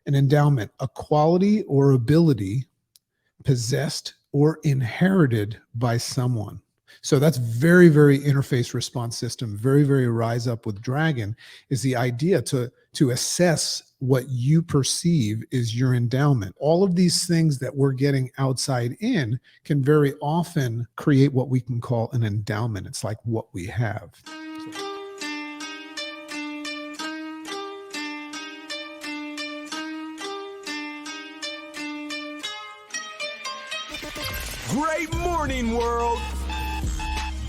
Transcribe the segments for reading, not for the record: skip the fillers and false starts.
An endowment, a quality or ability possessed or inherited by someone. So that's very, very interface response system, very, very rise up with Dragon is the idea to assess what you perceive is your endowment. All of these things that we're getting outside in can very often create what we can call an endowment. It's like what we have. Great morning, world!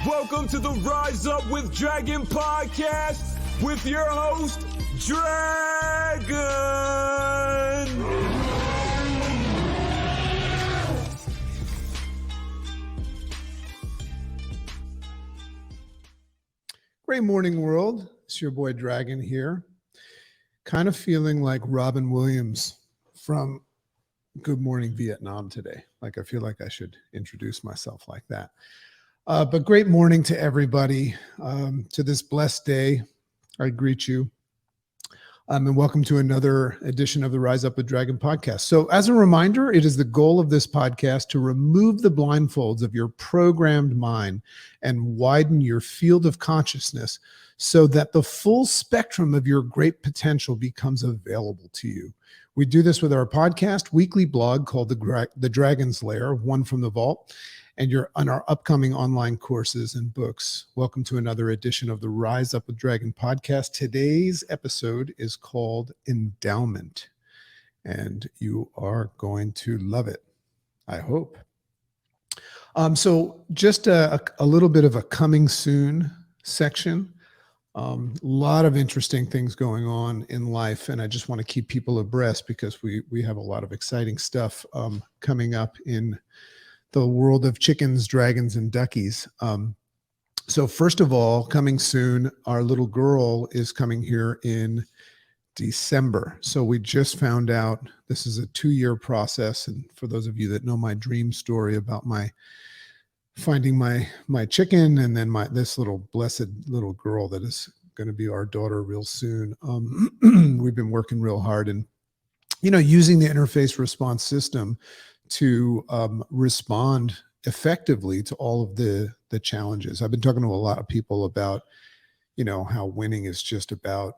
Welcome to the Rise Up with Dragon podcast with your host, Dragon! Great morning, world. It's your boy Dragon here. Kind of feeling like Robin Williams from Good Morning Vietnam today. Like I feel like I should introduce myself like that. But great morning to everybody. To this blessed day, I greet you. And welcome to another edition of the Rise Up with Dragon podcast. So as a reminder, it is the goal of this podcast to remove the blindfolds of your programmed mind and widen your field of consciousness so that the full spectrum of your great potential becomes available to you. We do this with our podcast, weekly blog called The Dragon's Lair, One from the Vault, and you're on our upcoming online courses and books. Welcome to another edition of the Rise Up with Dragon podcast. Today's episode is called Endowment, and you are going to love it, I hope. So just a little bit of a coming soon section. A lot of interesting things going on in life, and I just want to keep people abreast because we have a lot of exciting stuff coming up in the world of chickens, dragons, and duckies. So first of all, coming soon, our little girl is coming here in December. So we just found out this is a 2-year process, and for those of you that know my dream story about finding my chicken and then this little blessed little girl that is going to be our daughter real soon. We've been working real hard and, using the interface response system to respond effectively to all of the challenges. I've been talking to a lot of people about, how winning is just about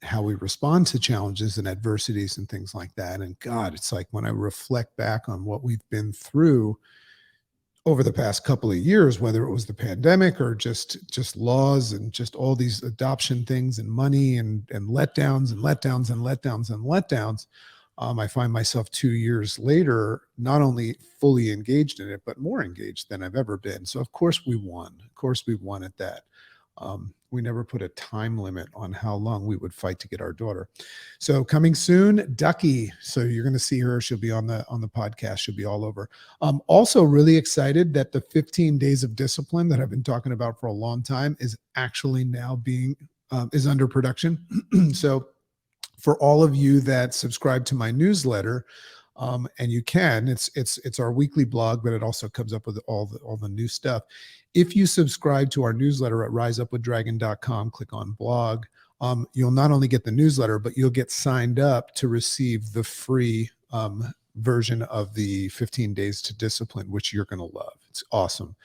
how we respond to challenges and adversities and things like that. And God, it's like when I reflect back on what we've been through over the past couple of years, whether it was the pandemic or just laws and just all these adoption things and money and letdowns and letdowns and letdowns and letdowns, I find myself 2 years later, not only fully engaged in it, but more engaged than I've ever been. So of course we won. Of course we won at that. We never put a time limit on how long we would fight to get our daughter. So coming soon, Ducky. So you're going to see her. She'll be on the podcast. She'll be all over. Also really excited that the 15 days of discipline that I've been talking about for a long time is actually now is under production. So for all of you that subscribe to my newsletter, and you can, it's our weekly blog, but it also comes up with all the new stuff. If you subscribe to our newsletter at riseupwithdragon.com, click on blog, you'll not only get the newsletter, but you'll get signed up to receive the free version of the 15 Days to Discipline, which you're going to love. It's awesome.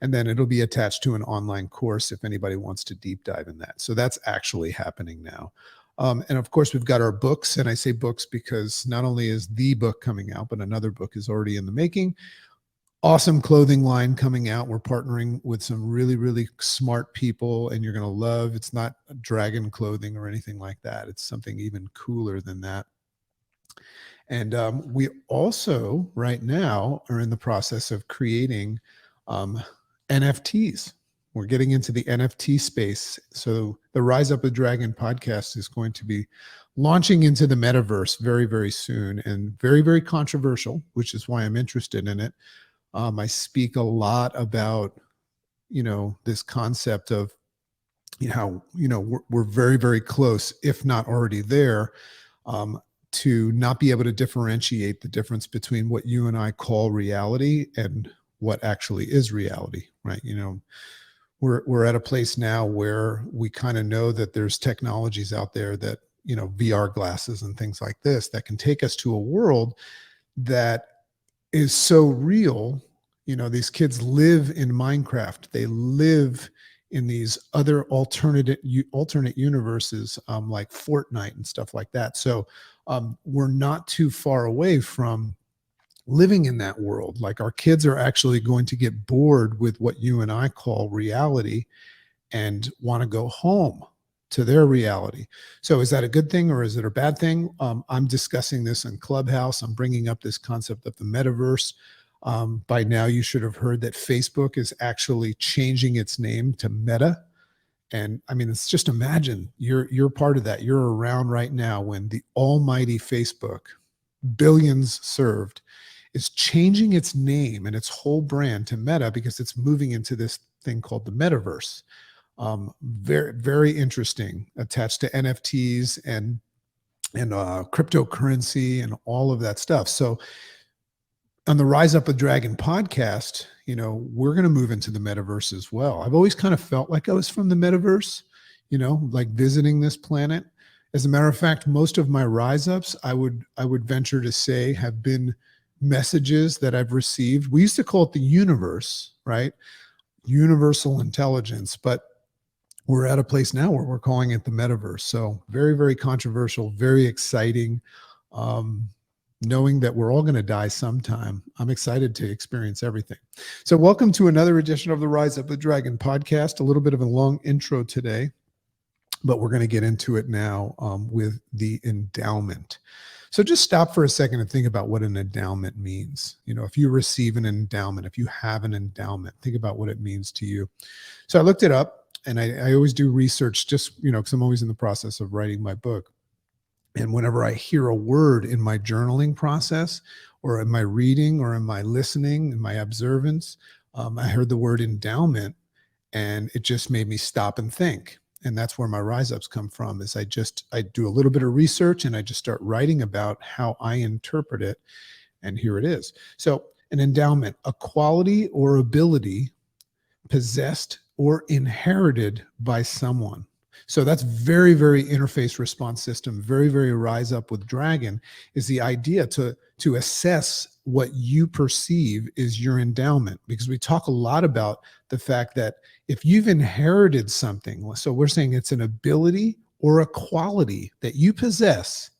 And then it'll be attached to an online course if anybody wants to deep dive in that. So that's actually happening now. And of course, we've got our books, and I say books because not only is the book coming out, but another book is already in the making. Awesome clothing line coming out. We're partnering with some really, really smart people, and you're going to love. It's not dragon clothing or anything like that. It's something even cooler than that. And we also right now are in the process of creating NFTs. We're getting into the NFT space. So the Rise Up with Dragon podcast is going to be launching into the metaverse very, very soon, and very, very controversial, which is why I'm interested in it. I speak a lot about, this concept of how, we're very, very close, if not already there, to not be able to differentiate the difference between what you and I call reality and what actually is reality, right? We're at a place now where we kind of know that there's technologies out there that VR glasses and things like this that can take us to a world that is so real. These kids live in Minecraft. They live in these other alternate universes, like Fortnite and stuff like that. So we're not too far away from living in that world. Like, our kids are actually going to get bored with what you and I call reality and want to go home to their reality. So is that a good thing or is it a bad thing? I'm discussing this in Clubhouse. I'm bringing up this concept of the metaverse. By now, you should have heard that Facebook is actually changing its name to Meta. And I mean, it's just, imagine you're part of that. You're around right now when the almighty Facebook, billions served, is changing its name and its whole brand to Meta because it's moving into this thing called the metaverse. Very, very interesting, attached to NFTs and cryptocurrency and all of that stuff. So on the Rise Up with Dragon podcast, we're going to move into the metaverse as well. I've always kind of felt like I was from the metaverse, like visiting this planet. As a matter of fact, most of my rise ups, I would venture to say, have been messages that I've received. We used to call it the universe, right? Universal intelligence, but we're at a place now where we're calling it the metaverse. So very, very controversial, very exciting. Knowing that we're all going to die sometime, I'm excited to experience everything. So welcome to another edition of the Rise Up with Dragon podcast. A little bit of a long intro today, but we're going to get into it now with the endowment. So just stop for a second and think about what an endowment means. If you receive an endowment, if you have an endowment, think about what it means to you. So I looked it up, and I always do research just, because I'm always in the process of writing my book. And whenever I hear a word in my journaling process or in my reading or in my listening, in my observance, I heard the word endowment, and it just made me stop and think. And that's where my rise ups come from, is I do a little bit of research and I just start writing about how I interpret it. And here it is. So an endowment, a quality or ability possessed or inherited by someone. So that's very, very interface response system, very, very Rise Up with Dragon, is the idea to assess what you perceive is your endowment. Because we talk a lot about the fact that if you've inherited something, so we're saying it's an ability or a quality that you possess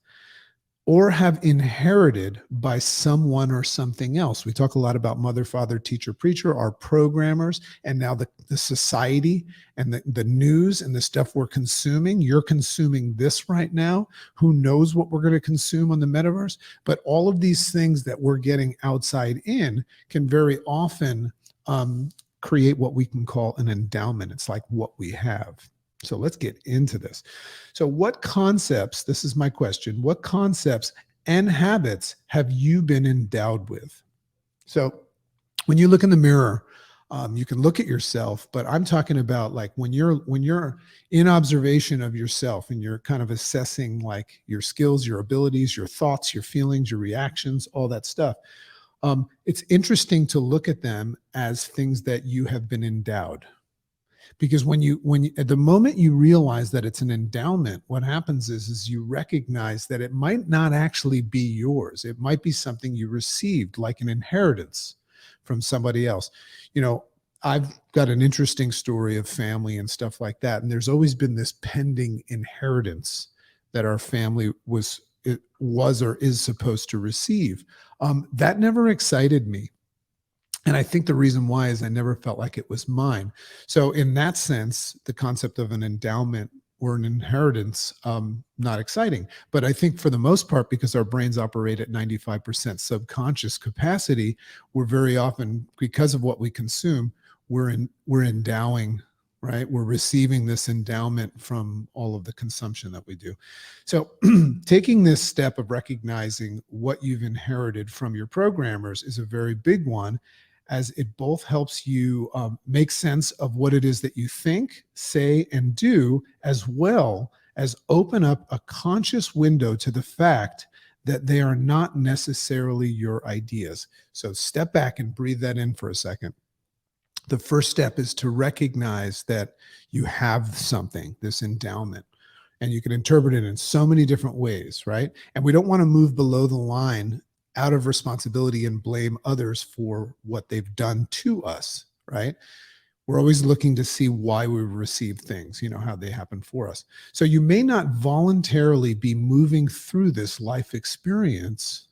or have inherited by someone or something else. We talk a lot about mother, father, teacher, preacher, our programmers, and now the society and the news and the stuff we're consuming. You're consuming this right now. Who knows what we're going to consume on the metaverse? But all of these things that we're getting outside in can very often create what we can call an endowment. It's like what we have. So let's get into this. So what concepts, this is my question, what concepts and habits have you been endowed with? So when you look in the mirror, you can look at yourself, but I'm talking about like when you're in observation of yourself and you're kind of assessing like your skills, your abilities, your thoughts, your feelings, your reactions, all that stuff. It's interesting to look at them as things that you have been endowed. Because when you at the moment you realize that it's an endowment, what happens is you recognize that it might not actually be yours. It might be something you received, like an inheritance from somebody else. I've got an interesting story of family and stuff like that. And there's always been this pending inheritance that our family was or is supposed to receive. That never excited me. And I think the reason why is I never felt like it was mine. So in that sense, the concept of an endowment or an inheritance, not exciting. But I think for the most part, because our brains operate at 95% subconscious capacity, we're very often, because of what we consume, we're endowing, right? We're receiving this endowment from all of the consumption that we do. So taking this step of recognizing what you've inherited from your programmers is a very big one, as it both helps you make sense of what it is that you think, say, and do, as well as open up a conscious window to the fact that they are not necessarily your ideas. So step back and breathe that in for a second. The first step is to recognize that you have something, this endowment. and you can interpret it in so many different ways, right? And we don't want to move below the line out of responsibility and blame others for what they've done to us, right? We're always looking to see why we receive things, how they happen for us. So you may not voluntarily be moving through this life experience.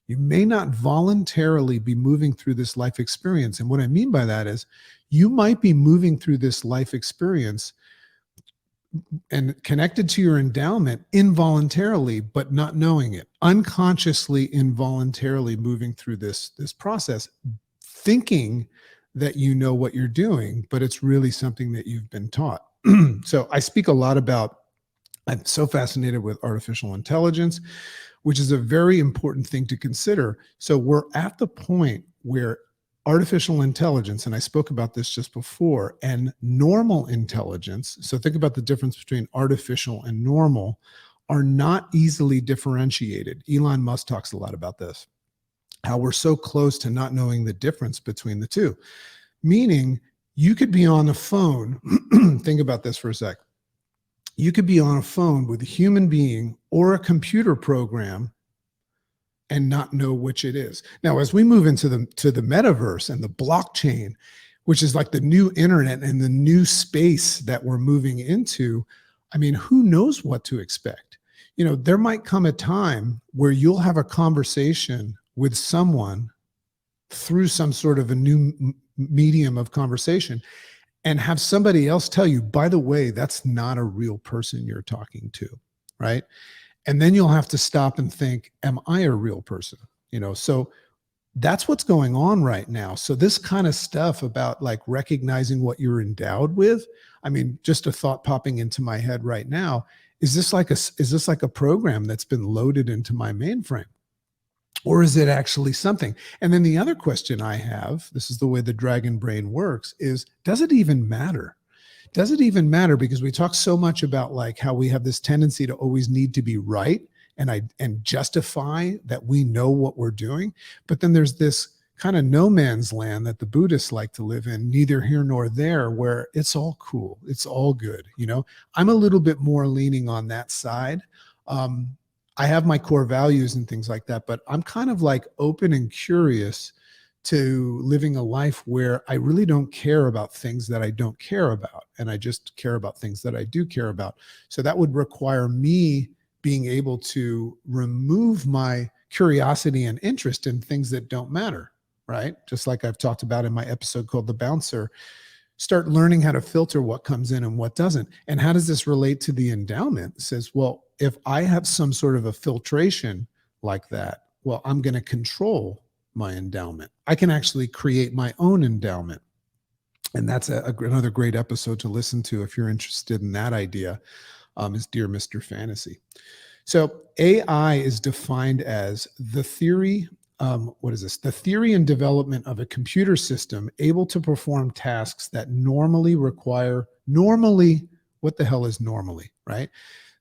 You may not voluntarily be moving through this life experience. And what I mean by that is you might be moving through this life experience and connected to your endowment involuntarily, but not knowing it, unconsciously, involuntarily moving through this process, thinking that you know what you're doing, but it's really something that you've been taught. So I speak a lot about, I'm so fascinated with artificial intelligence, which is a very important thing to consider. So we're at the point where artificial intelligence, and I spoke about this just before, and normal intelligence, so think about the difference between artificial and normal, are not easily differentiated. Elon Musk talks a lot about this, how we're so close to not knowing the difference between the two. Meaning you could be on a phone, think about this for a sec. You could be on a phone with a human being or a computer program and not know which it is. Now, as we move into the metaverse and the blockchain, which is like the new internet and the new space that we're moving into, I mean, who knows what to expect? There might come a time where you'll have a conversation with someone through some sort of a new medium of conversation and have somebody else tell you, by the way, that's not a real person you're talking to, right? And then you'll have to stop and think, am I a real person? So that's what's going on right now. So this kind of stuff about like recognizing what you're endowed with, I mean, just a thought popping into my head right now, is this like a program that's been loaded into my mainframe? Or is it actually something? And then the other question I have, this is the way the dragon brain works, is does it even matter? Does it even matter? Because we talk so much about like how we have this tendency to always need to be right and justify that we know what we're doing. But then there's this kind of no man's land that the Buddhists like to live in, neither here nor there, where it's all cool. It's all good. I'm a little bit more leaning on that side. I have my core values and things like that, but I'm kind of like open and curious to living a life where I really don't care about things that I don't care about. And I just care about things that I do care about. So that would require me being able to remove my curiosity and interest in things that don't matter, right? Just like I've talked about in my episode called The Bouncer. Start learning how to filter what comes in and what doesn't. And how does this relate to the endowment? It says, well, if I have some sort of a filtration like that, well, I'm going to control my endowment. I can actually create my own endowment. And that's another great episode to listen to if you're interested in that idea, is Dear Mr. Fantasy. So AI is defined as the theory the theory and development of a computer system able to perform tasks that normally, what the hell is normally, right?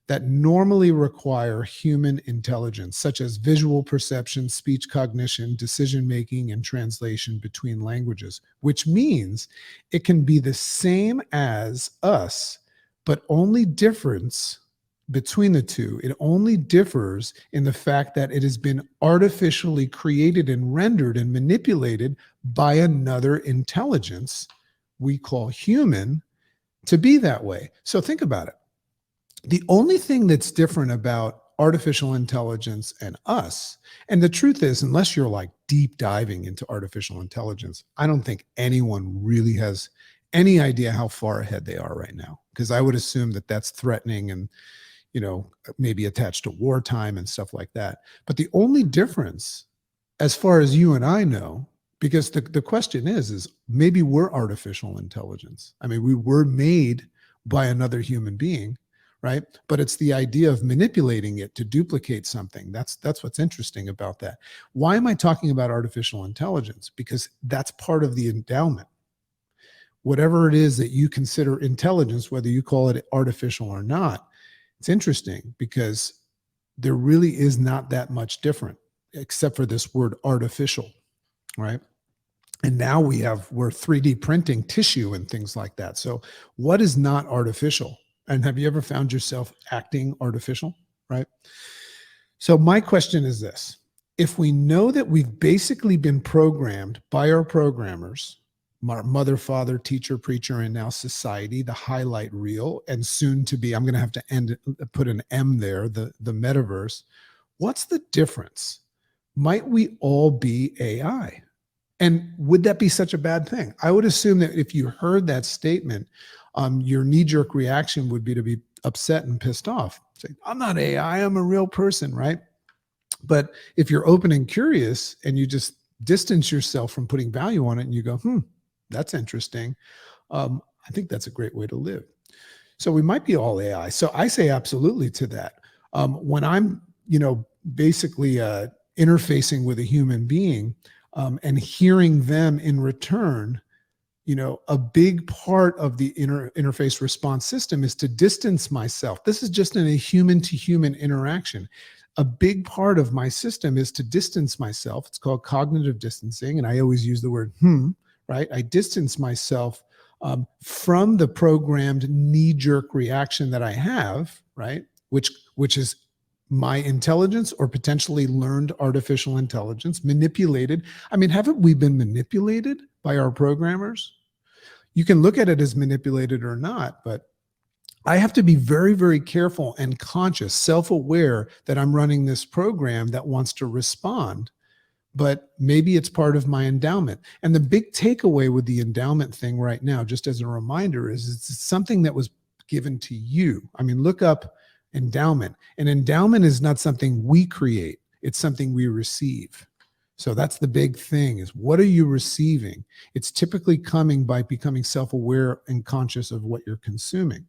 That normally require human intelligence, such as visual perception, speech cognition, decision-making, and translation between languages, which means it can be the same as us, but only difference between the two, it only differs in the fact that it has been artificially created and rendered and manipulated by another intelligence we call human to be that way. So think about it. The only thing that's different about artificial intelligence and us, and the truth is, unless you're like deep diving into artificial intelligence, I don't think anyone really has any idea how far ahead they are right now, because I would assume that that's threatening and maybe attached to wartime and stuff like that. But the only difference, as far as you and I know, because the question is maybe we're artificial intelligence. I mean, we were made by another human being, right? But it's the idea of manipulating it to duplicate something. That's what's interesting about that. Why am I talking about artificial intelligence? Because that's part of the endowment. Whatever it is that you consider intelligence, whether you call it artificial or not, it's interesting because there really is not that much different except for this word artificial, right? And now we're 3D printing tissue and things like that. So what is not artificial? And have you ever found yourself acting artificial, right? So my question is this. If we know that we've basically been programmed by our programmers, our mother, father, teacher, preacher, and now society, the highlight reel, and soon to be, I'm going to have to put an M there, the metaverse. What's the difference? Might we all be AI? And would that be such a bad thing? I would assume that if you heard that statement, your knee-jerk reaction would be to be upset and pissed off. Say, I'm not AI, I'm a real person, right? But if you're open and curious and you just distance yourself from putting value on it and you go, that's interesting. I think that's a great way to live. So we might be all AI. So I say absolutely to that. When I'm, basically interfacing with a human being and hearing them in return, a big part of the interface response system is to distance myself. This is just in a human to human interaction. A big part of my system is to distance myself. It's called cognitive distancing. And I always use the word, right? I distance myself from the programmed knee-jerk reaction that I have, right? Which is my intelligence or potentially learned artificial intelligence, manipulated. I mean, haven't we been manipulated by our programmers? You can look at it as manipulated or not, but I have to be very, very careful and conscious, self-aware that I'm running this program that wants to respond, but maybe it's part of my endowment. And the big takeaway with the endowment thing right now, just as a reminder, is it's something that was given to you. I mean, look up endowment. An endowment is not something we create. It's something we receive. So that's the big thing, is what are you receiving? It's typically coming by becoming self-aware and conscious of what you're consuming.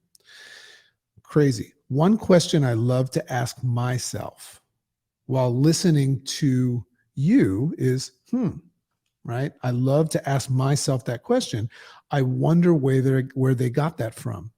Crazy. One question I love to ask myself while listening to you is, right? I love to ask myself that question. I wonder where they got that from.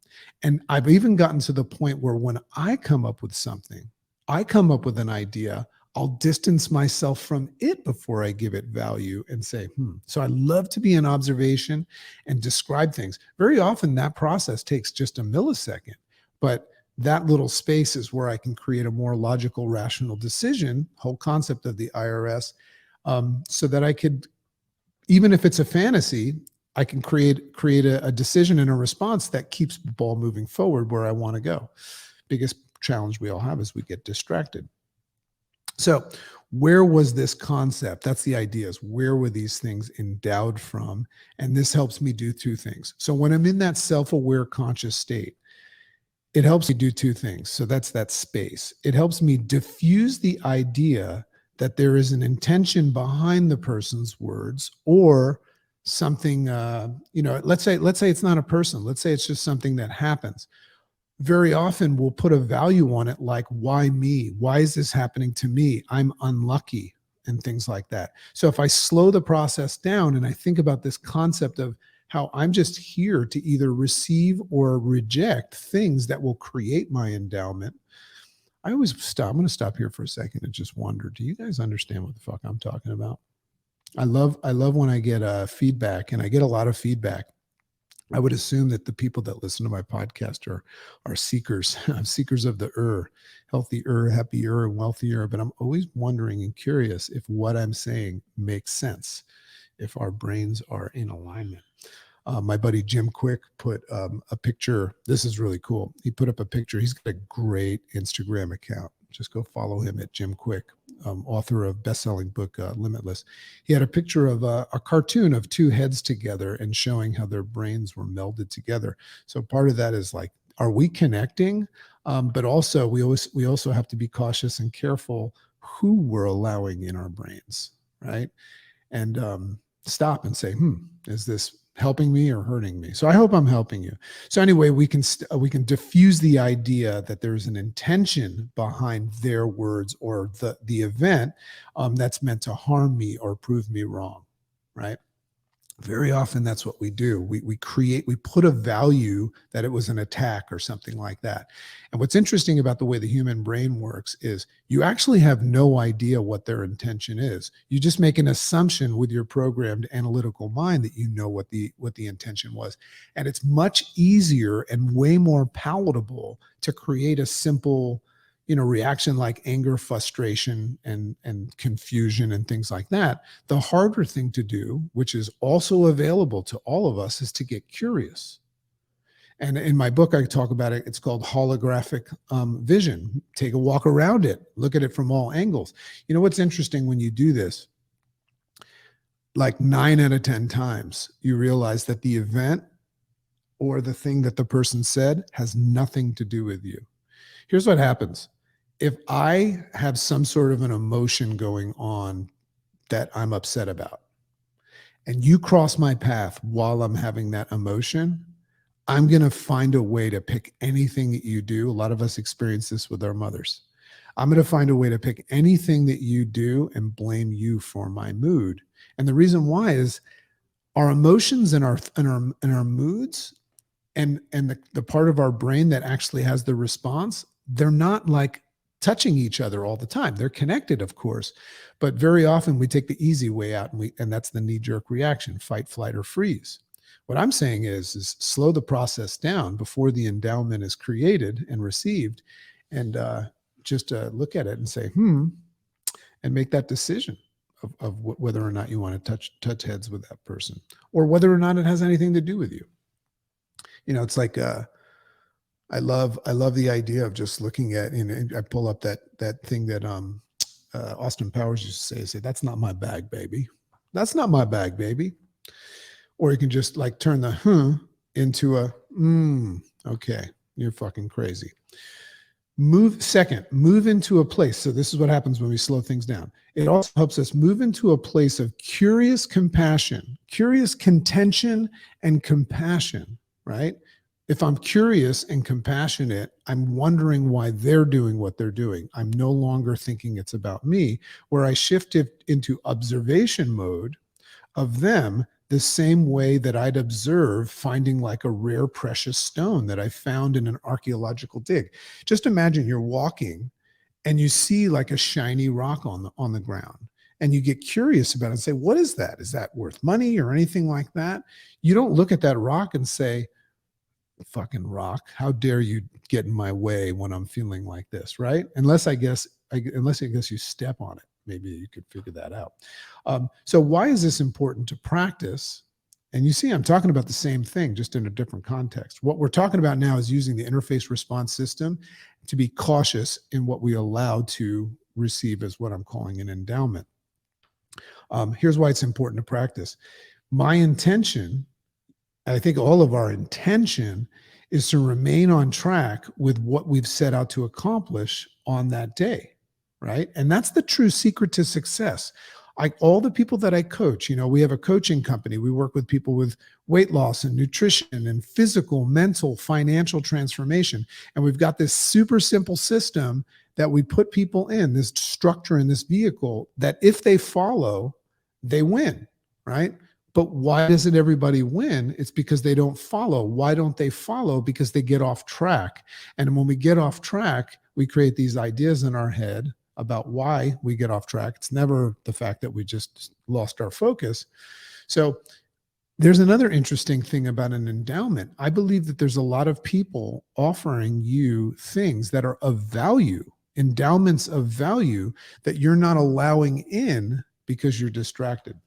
And I've even gotten to the point where when I come up with something, I come up with an idea, I'll distance myself from it before I give it value and say, So I love to be in observation and describe things. Very often that process takes just a millisecond, but that little space is where I can create a more logical, rational decision, whole concept of the IRS, so that I could, even if it's a fantasy, I can create a decision and a response that keeps the ball moving forward where I want to go. Biggest challenge we all have is we get distracted. So where was this concept? That's the idea, is where were these things endowed from? And this helps me do two things. So when I'm in that self-aware conscious state, it helps me do two things. So that's that space. It helps me diffuse the idea that there is an intention behind the person's words, or something, let's say it's not a person. Let's say it's just something that happens. Very often we'll put a value on it, like, why me? Why is this happening to me? I'm unlucky, and things like that. So if I slow the process down and I think about this concept of how I'm just here to either receive or reject things that will create my endowment, I always stop. I'm going to stop here for a second and just wonder, do you guys understand what the fuck I'm talking about? I love when I get feedback, and I get a lot of feedback. I would assume that the people that listen to my podcast are seekers, seekers of the healthier, happier, and wealthier. But I'm always wondering and curious if what I'm saying makes sense, if our brains are in alignment. My buddy Jim Quick put a picture. This is really cool. He put up a picture. He's got a great Instagram account. Just go follow him at Jim Quick, author of best-selling book Limitless. He had a picture of a cartoon of two heads together and showing how their brains were melded together. So part of that is like, are we connecting? But also we also have to be cautious and careful who we're allowing in our brains, right? And stop and say, is this helping me or hurting me? So I hope I'm helping you. So anyway, we can diffuse the idea that there's an intention behind their words or the event that's meant to harm me or prove me wrong, right? Very often that's what we do. We put a value that it was an attack or something like that. And what's interesting about the way the human brain works is you actually have no idea what their intention is. You just make an assumption with your programmed analytical mind that you know what the intention was. And it's much easier and way more palatable to create a simple reaction like anger, frustration, and confusion and things like that. The harder thing to do, which is also available to all of us, is to get curious. And in my book, I talk about it. It's called holographic vision. Take a walk around it, look at it from all angles. You know what's interesting when you do this? Like 9 out of 10 times, you realize that the event or the thing that the person said has nothing to do with you. Here's what happens. If I have some sort of an emotion going on that I'm upset about, and you cross my path while I'm having that emotion, I'm going to find a way to pick anything that you do. A lot of us experience this with our mothers. I'm going to find a way to pick anything that you do and blame you for my mood. And the reason why is our emotions and our moods and the part of our brain that actually has the response, they're not like touching each other all the time. They're connected, of course, but very often we take the easy way out, and that's the knee-jerk reaction: fight, flight, or freeze. What I'm saying is slow the process down before the endowment is created and received, and just look at it and say, and make that decision of whether or not you want to touch heads with that person, or whether or not it has anything to do with you. It's like I love the idea of just looking at, I pull up that thing that Austin Powers used to say, that's not my bag, baby. That's not my bag, baby. Or you can just like turn the into a okay, you're fucking crazy. Move into a place. So this is what happens when we slow things down. It also helps us move into a place of curious compassion, curious contention and compassion, right? If I'm curious and compassionate, I'm wondering why they're doing what they're doing. I'm no longer thinking it's about me, where I shifted into observation mode of them the same way that I'd observe finding like a rare precious stone that I found in an archaeological dig. Just imagine you're walking and you see like a shiny rock on the ground, and you get curious about it and say, what is that? Is that worth money or anything like that? You don't look at that rock and say, fucking rock, how dare you get in my way when I'm feeling like this, right? Unless I guess you step on it. Maybe you could figure that out. So why is this important to practice? And you see, I'm talking about the same thing, just in a different context. What we're talking about now is using the interface response system to be cautious in what we allow to receive as what I'm calling an endowment. Here's why it's important to practice. My intention, I think all of our intention, is to remain on track with what we've set out to accomplish on that day, right? And that's the true secret to success. All the people that I coach, we have a coaching company. We work with people with weight loss and nutrition and physical, mental, financial transformation. And we've got this super simple system that we put people in, this structure in this vehicle, that if they follow, they win, right? But why doesn't everybody win? It's because they don't follow. Why don't they follow? Because they get off track. And when we get off track, we create these ideas in our head about why we get off track. It's never the fact that we just lost our focus. So there's another interesting thing about an endowment. I believe that there's a lot of people offering you things that are of value, endowments of value, that you're not allowing in because you're distracted.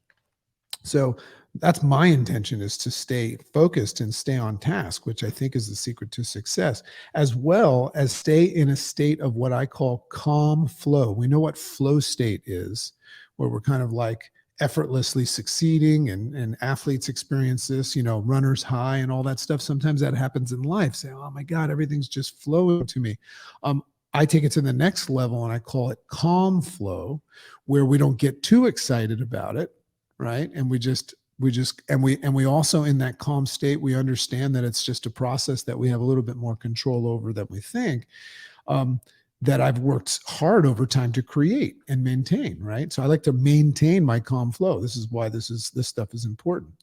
So that's my intention, is to stay focused and stay on task, which I think is the secret to success, as well as stay in a state of what I call calm flow. We know what flow state is, where we're kind of like effortlessly succeeding, and athletes experience this, runner's high and all that stuff. Sometimes that happens in life. Say, oh my God, everything's just flowing to me. I take it to the next level and I call it calm flow, where we don't get too excited about it. Right. And we also, in that calm state, we understand that it's just a process that we have a little bit more control over than we think. that I've worked hard over time to create and maintain, right? So I like to maintain my calm flow. This is why this stuff is important.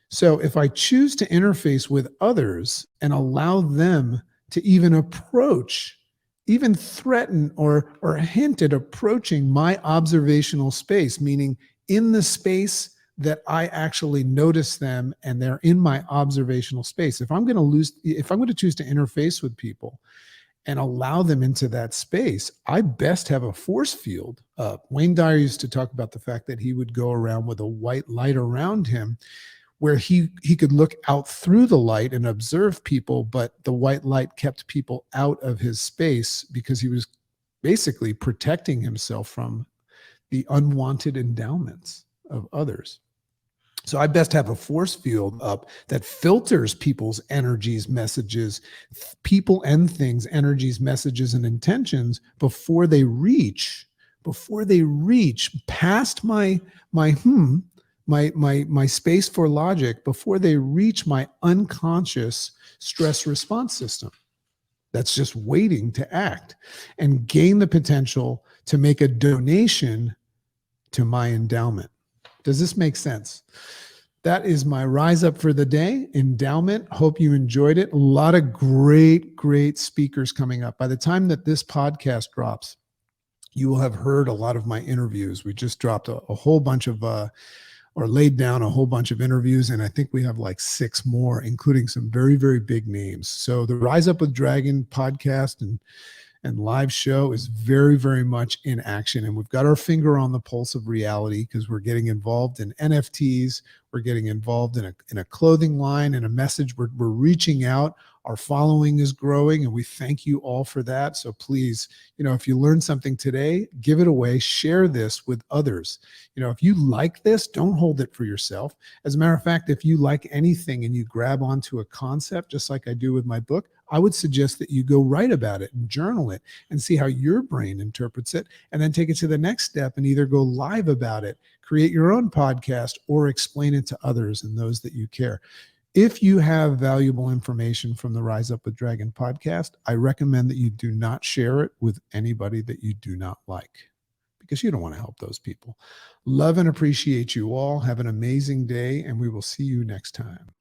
So if I choose to interface with others and allow them to even approach, even threaten or hint at approaching my observational space, meaning in the space that I actually notice them and they're in my observational space. If I'm going to choose to interface with people and allow them into that space, I best have a force field. Wayne Dyer used to talk about the fact that he would go around with a white light around him where he could look out through the light and observe people, but the white light kept people out of his space because he was basically protecting himself from the unwanted endowments of others. So I best have a force field up that filters people's energies, messages, people and things, energies, messages, and intentions before they reach past my space for logic, before they reach my unconscious stress response system that's just waiting to act and gain the potential to make a donation to my endowment. Does this make sense? That is my rise up for the day. Endowment. Hope you enjoyed it. A lot of great speakers coming up. By the time that this podcast drops, you will have heard a lot of my interviews. We just dropped a whole bunch of, or laid down a whole bunch of interviews. And I think we have like 6 more, including some very big names. So the Rise Up with Dragon podcast and live show is very much in action. And we've got our finger on the pulse of reality because we're getting involved in NFTs. We're getting involved in a clothing line and a message. We're reaching out. Our following is growing, and we thank you all for that. So please, if you learned something today, give it away. Share this with others. If you like this, don't hold it for yourself. As a matter of fact, if you like anything and you grab onto a concept, just like I do with my book, I would suggest that you go write about it and journal it and see how your brain interprets it, and then take it to the next step and either go live about it, create your own podcast, or explain it to others and those that you care. If you have valuable information from the Rise Up with Dragon podcast, I recommend that you do not share it with anybody that you do not like, because you don't want to help those people. Love and appreciate you all. Have an amazing day, and we will see you next time.